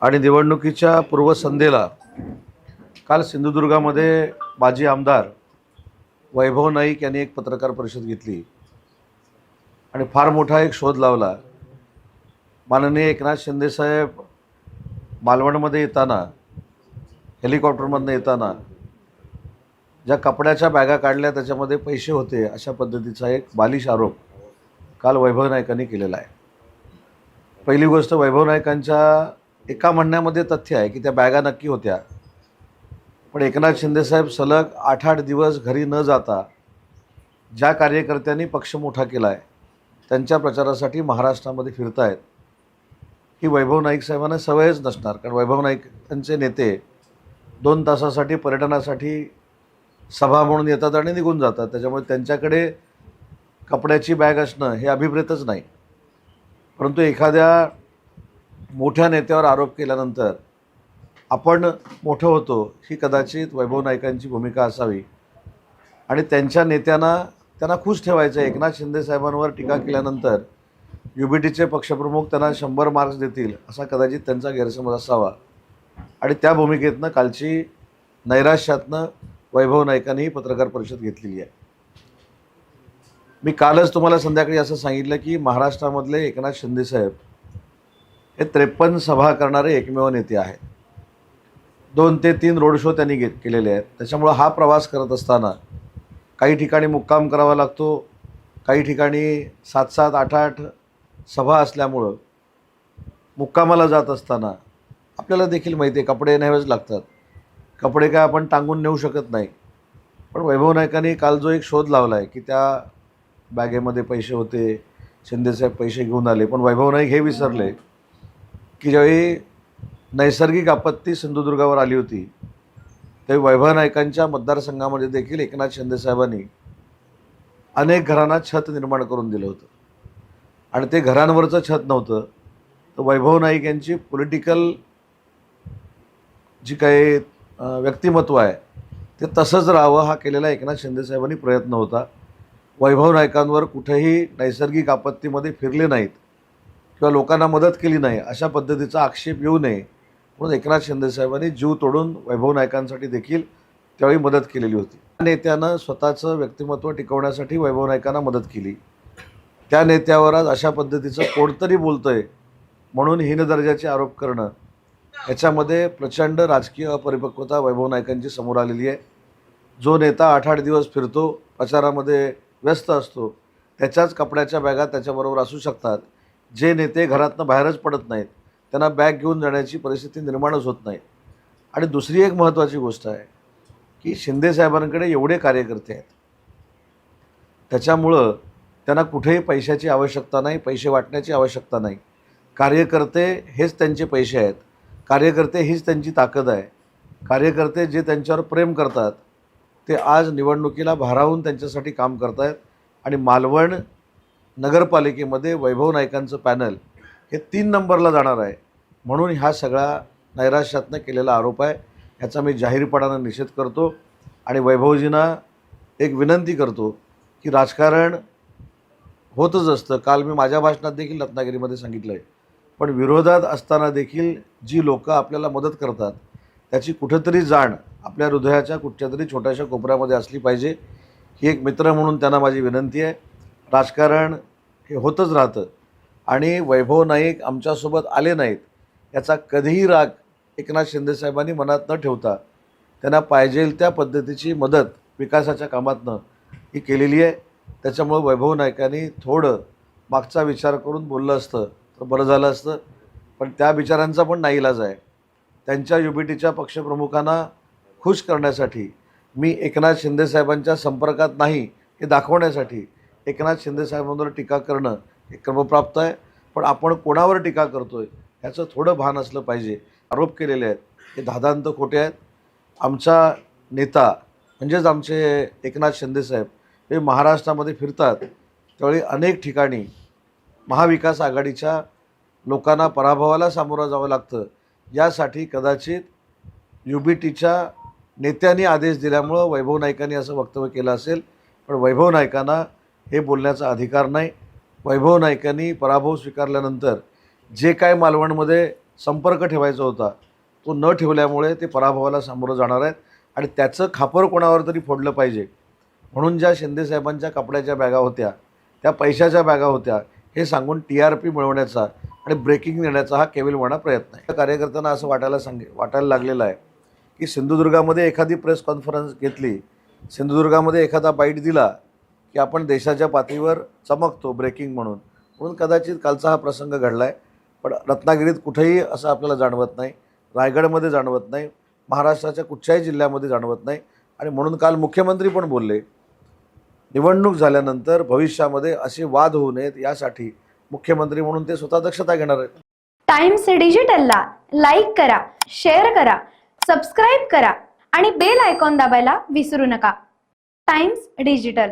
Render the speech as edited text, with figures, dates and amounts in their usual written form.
आणि निवडणुकीच्या पूर्वसंध्येला काल सिंधुदुर्गामध्ये माजी आमदार वैभव नाईक यांनी एक पत्रकार परिषद घेतली आणि फार मोठा एक शोध लावला। माननीय एकनाथ शिंदेसाहेब मालवणमध्ये येताना हेलिकॉप्टरमधनं येताना ज्या कपड्याच्या बॅगा काढल्या त्याच्यामध्ये पैसे होते, अशा पद्धतीचा एक बालिश आरोप काल वैभव नाईकांनी केलेला आहे। पहिली गोष्ट, वैभव नाईकांच्या एका म्हणण्यामध्ये तथ्य आहे की त्या बॅगा नक्की होत्या, पण एकनाथ शिंदेसाहेब सलग 8-8 दिवस घरी न जाता ज्या कार्यकर्त्यांनी पक्ष मोठा केला आहे त्यांच्या प्रचारासाठी महाराष्ट्रामध्ये फिरतायत, ही वैभव नाईक साहेबांना सवयच नसणार। कारण वैभव नाईकांचे नेते 2 तासासाठी पर्यटनासाठी सभा म्हणून येतात आणि निघून जातात, त्याच्यामुळे त्यांच्याकडे कपड्याची बॅग असणं हे अभिप्रेतच नाही। परंतु एखाद्या मोठ्या नेत्यावर आरोप केल्यानंतर आपण मोठं होतो ही कदाचित वैभव नाईकांची भूमिका असावी आणि त्यांच्या त्यांना खुश ठेवायचं आहे। एकनाथ शिंदे साहेबांवर टीका केल्यानंतर UBTचे पक्षप्रमुख त्यांना 100 मार्क्स देतील असा कदाचित त्यांचा गैरसमज असावा आणि त्या भूमिकेतनं कालची नैराश्यातनं वैभव नाईकांनी पत्रकार परिषद घेतलेली आहे। मी कालच तुम्हाला संध्याकाळी असं सांगितलं की महाराष्ट्रामधले एकनाथ शिंदेसाहेब हे 53 सभा करणारे एकमेव नेते आहेत। 2 ते 3 रोड शो त्यांनी केलेले आहेत। त्याच्यामुळं हा प्रवास करत असताना काही ठिकाणी मुक्काम करावा लागतो, काही ठिकाणी 7-7, 8-8 सभा असल्यामुळं मुक्कामाला जात असताना आपल्याला देखील माहिती आहे कपडे न्यावेच लागतात। कपडे काय आपण टांगून नेऊ शकत नाही। पण वैभव नाईकांनी काल जो एक शोध लावला आहे की त्या बॅगेमध्ये पैसे होते, शिंदेसाहेब पैसे घेऊन आले, पण वैभव नाईक हे विसरले की ज्यावेळी नैसर्गिक आपत्ती सिंधुदुर्गावर आली होती त्यावेळी वैभव नाईकांच्या मतदारसंघामध्ये देखील एकनाथ शिंदेसाहेबांनी अनेक घरांना छत निर्माण करून दिलं होतं आणि ते घरांवरचं छत नव्हतं, तर वैभव नाईक यांची पॉलिटिकल जी काही व्यक्तिमत्व आहे ते तसंच राहावं हा केलेला एकनाथ शिंदेसाहेबांनी प्रयत्न होता। वैभव नाईकांवर कुठेही नैसर्गिक आपत्तीमध्ये फिरले नाहीत किंवा लोकांना मदत केली नाही अशा पद्धतीचा आक्षेप येऊ नये म्हणून एकनाथ शिंदेसाहेबांनी जीव तोडून वैभव नाईकांसाठी देखील त्यावेळी मदत केलेली होती। त्या नेत्यानं स्वतःचं व्यक्तिमत्व टिकवण्यासाठी वैभव नाईकांना मदत केली। त्या नेत्यावर आज अशा पद्धतीचं कोणतरी बोलतंय म्हणून हीन दर्जाचे आरोप करणं, याच्यामध्ये प्रचंड राजकीय अपरिपक्वता वैभव नाईकांची समोर आलेली आहे। जो नेता 8-8 दिवस फिरतो, प्रचारामध्ये व्यस्त असतो, त्याच्याच कपड्याच्या बॅगा त्याच्याबरोबर असू शकतात। जे नेते घरातनं बाहेरच पडत नाहीत त्यांना बॅग घेऊन जाण्याची परिस्थिती निर्माणच होत नाही। आणि दुसरी एक महत्त्वाची गोष्ट आहे की शिंदेसाहेबांकडे एवढे कार्यकर्ते आहेत, त्याच्यामुळं त्यांना कुठेही पैशाची आवश्यकता नाही, पैसे वाटण्याची आवश्यकता नाही। कार्यकर्ते हेच त्यांचे पैसे आहेत, कार्यकर्ते हीच त्यांची ताकद आहे। कार्यकर्ते जे त्यांच्यावर प्रेम करतात ते आज निवडणुकीला भारावून त्यांच्यासाठी काम करत आहेत आणि मालवण नगरपालिकेमध्ये वैभव नाईकांचं पॅनल हे 3 नंबरला जाणार आहे म्हणून हा सगळा नैराश्यातनं केलेला आरोप आहे। याचा मी जाहीरपणानं निषेध करतो आणि वैभवजींना एक विनंती करतो की राजकारण होतच असतं। काल मी माझ्या भाषणात देखील रत्नागिरीमध्ये सांगितलं आहे, पण विरोधात असताना देखील जी लोकं आपल्याला मदत करतात त्याची कुठंतरी जाण आपल्या हृदयाच्या कुठच्यातरी छोट्याशा कोपऱ्यामध्ये असली पाहिजे, ही एक मित्र म्हणून त्यांना माझी विनंती आहे। राजकारण हे होतच राहतं आणि वैभव नाईक आमच्यासोबत आले नाहीत याचा कधीही राग एकनाथ शिंदेसाहेबांनी मनात न ठेवता त्यांना पाहिजेल त्या पद्धतीची मदत विकासाच्या कामातनं ही केलेली आहे। त्याच्यामुळं वैभव नाईकांनी थोडं मागचा विचार करून बोललं असतं तर बरं झालं असतं, पण त्या विचारांचा पण नाईलाज आहे। त्यांच्या UBTच्या पक्षप्रमुखांना खुश करण्यासाठी मी एकनाथ शिंदेसाहेबांच्या संपर्कात नाही हे दाखवण्यासाठी एकनाथ शिंदेसाहेबांवर टीका करणं हे क्रमप्राप्त आहे, पण आपण कोणावर टीका करतोय ह्याचं थोडं भान असलं पाहिजे। आरोप केलेले आहेत हे धादांत खोटे आहेत। आमचा नेता म्हणजेच आमचे एकनाथ शिंदेसाहेब हे महाराष्ट्रामध्ये फिरतात त्यावेळी अनेक ठिकाणी महाविकास आघाडीच्या लोकांना पराभवाला सामोरं जावं लागतं। यासाठी कदाचित UBTच्या नेत्यांनी आदेश दिल्यामुळं वैभव नाईकांनी असं वक्तव्य केलं असेल, पण वैभव नाईकांना हे बोलण्याचा अधिकार नाही। वैभव नाईकांनी पराभव स्वीकारल्यानंतर जे काय मालवणमध्ये संपर्क ठेवायचा होता तो न ठेवल्यामुळे ते पराभवाला सामोरं जाणार आहेत आणि त्याचं खापर कोणावर तरी फोडलं पाहिजे म्हणून ज्या शिंदेसाहेबांच्या कपड्याच्या बॅगा होत्या त्या पैशाच्या बॅगा होत्या हे सांगून TRP मिळवण्याचा आणि ब्रेकिंग देण्याचा हा केविलवाणा प्रयत्न आहे. कार्यकर्त्यांना असं वाटायला लागलेलं आहे की सिंधुदुर्गामध्ये एखादी प्रेस कॉन्फरन्स घेतली, सिंधुदुर्गामध्ये एखादा बाईट दिला की आपण देशाच्या पातळीवर चमकतो ब्रेकिंग म्हणून कदाचित कालचा हा प्रसंग घडला आहे. पण रत्नागिरीत कुठेही असं आपल्याला जाणवत नाही, रायगडमध्ये जाणवत नाही, महाराष्ट्राच्या कुठच्याही जिल्ह्यामध्ये जाणवत नाही. आणि म्हणून काल मुख्यमंत्री पण बोलले निवडणूक झाल्यानंतर भविष्यामध्ये असे वाद होऊ नयेत यासाठी मुख्यमंत्री म्हणून ते स्वतः दक्षता घेणार आहेत. टाइम्स डिजिटलला लाईक करा, शेअर करा, सबस्क्राईब करा आणि बेल आयकॉन दाबायला विसरू नका. Times digital.